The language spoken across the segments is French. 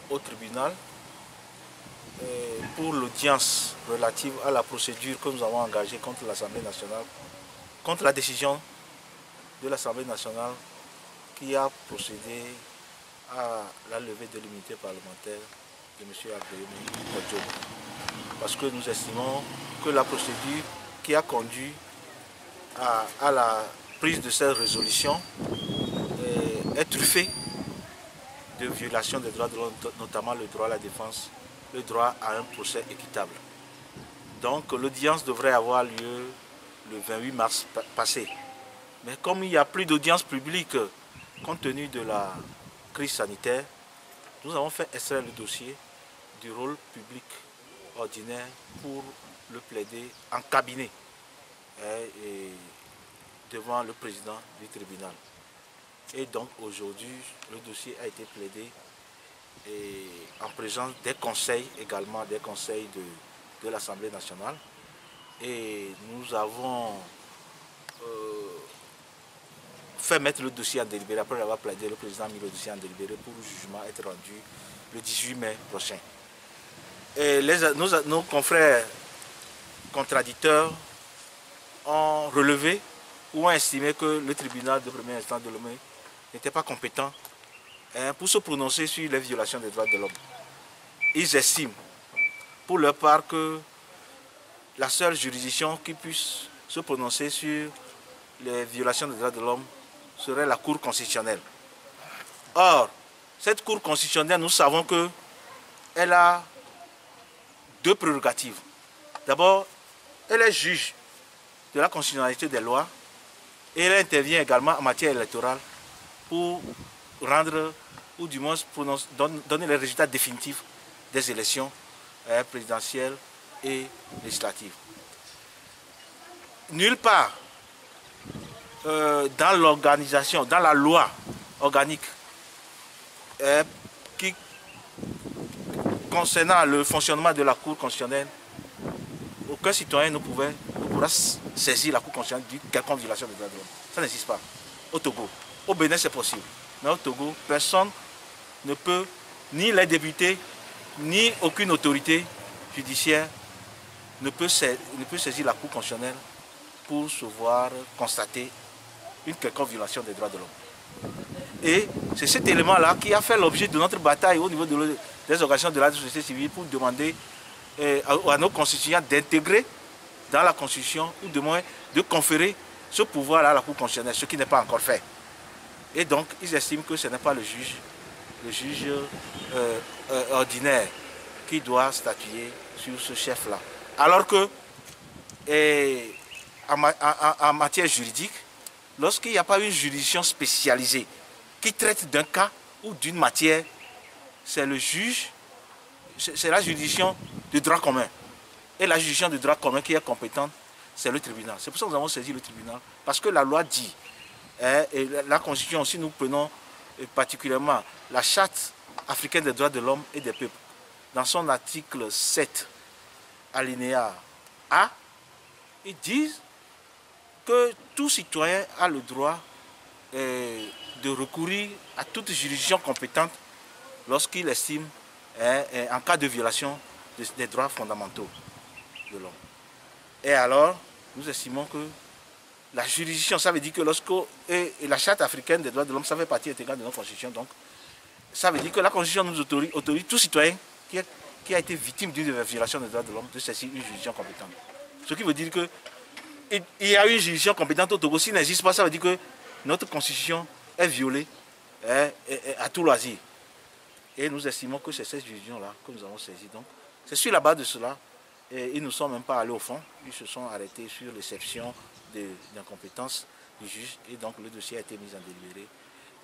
au tribunal pour l'audience relative à la procédure que nous avons engagée contre l'Assemblée nationale, contre la décision de l'Assemblée nationale qui a procédé à la levée de l'immunité parlementaire de M. Abdoulaye Kodjo. Parce que nous estimons que la procédure qui a conduit à la prise de cette résolution est truffée de violations des droits de l'homme, notamment le droit à la défense, le droit à un procès équitable. Donc l'audience devrait avoir lieu le 28 mars passé. Mais comme il n'y a plus d'audience publique compte tenu de la crise sanitaire, nous avons fait extraire le dossier du rôle public ordinaire pour le plaider en cabinet et devant le président du tribunal. Et donc aujourd'hui, le dossier a été plaidé et en présence des conseils également, des conseils de l'Assemblée nationale. Et nous avons fait mettre le dossier en délibéré. Après l'avoir plaidé, le président a mis le dossier en délibéré pour le jugement être rendu le 18 mai prochain. Et nos confrères contradicteurs ont relevé ou ont estimé que le tribunal de première instance de Lomé n'était pas compétent pour se prononcer sur les violations des droits de l'homme. Ils estiment pour leur part que la seule juridiction qui puisse se prononcer sur les violations des droits de l'homme serait la Cour constitutionnelle. Or, cette Cour constitutionnelle, nous savons qu'elle a deux prérogatives. D'abord, elle est juge de la constitutionnalité des lois et elle intervient également en matière électorale pour rendre, ou du moins donner les résultats définitifs des élections présidentielles et législatives. Nulle part dans l'organisation, dans la loi organique qui concernant le fonctionnement de la Cour constitutionnelle, aucun citoyen ne pourra saisir la Cour constitutionnelle d'une quelconque violation des droits de l'homme. Ça n'existe pas. Au Togo. Au Bénin, c'est possible. Mais au Togo, personne ne peut, ni les députés, ni aucune autorité judiciaire ne peut saisir la Cour constitutionnelle pour se voir constater une quelconque violation des droits de l'homme. Et c'est cet élément-là qui a fait l'objet de notre bataille au niveau des organisations de la société civile pour demander à nos constituants d'intégrer dans la Constitution ou de moins de conférer ce pouvoir-là à la Cour constitutionnelle, ce qui n'est pas encore fait. Et donc, ils estiment que ce n'est pas le juge ordinaire qui doit statuer sur ce chef-là. Alors que, en matière juridique, lorsqu'il n'y a pas une juridiction spécialisée qui traite d'un cas ou d'une matière, c'est le juge, c'est la juridiction de droit commun. Et la juridiction de droit commun qui est compétente, c'est le tribunal. C'est pour ça que nous avons saisi le tribunal. Parce que la loi dit, et la Constitution aussi, nous prenons particulièrement la Charte africaine des droits de l'homme et des peuples. Dans son article 7, alinéa A, ils disent que tout citoyen a le droit de recourir à toute juridiction compétente lorsqu'il estime, en cas de violation des droits fondamentaux de l'homme. Et alors, nous estimons que la juridiction, ça veut dire que la Charte africaine des droits de l'homme, ça fait partie intégrante de notre Constitution, donc ça veut dire que la Constitution nous autorise tout citoyen qui a été victime d'une violation des droits de l'homme de saisir une juridiction compétente. Ce qui veut dire que il y a une juridiction compétente au Togo. S'il n'existe pas, ça veut dire que notre Constitution est violée à tout loisir. Et nous estimons que c'est cette juridiction-là que nous avons saisie. Donc, c'est sur la base de cela, et ils ne sont même pas allés au fond. Ils se sont arrêtés sur l'exception d'incompétence du juge. Et donc, le dossier a été mis en délibéré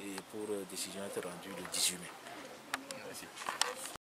et pour décision être rendue le 18 mai. Merci.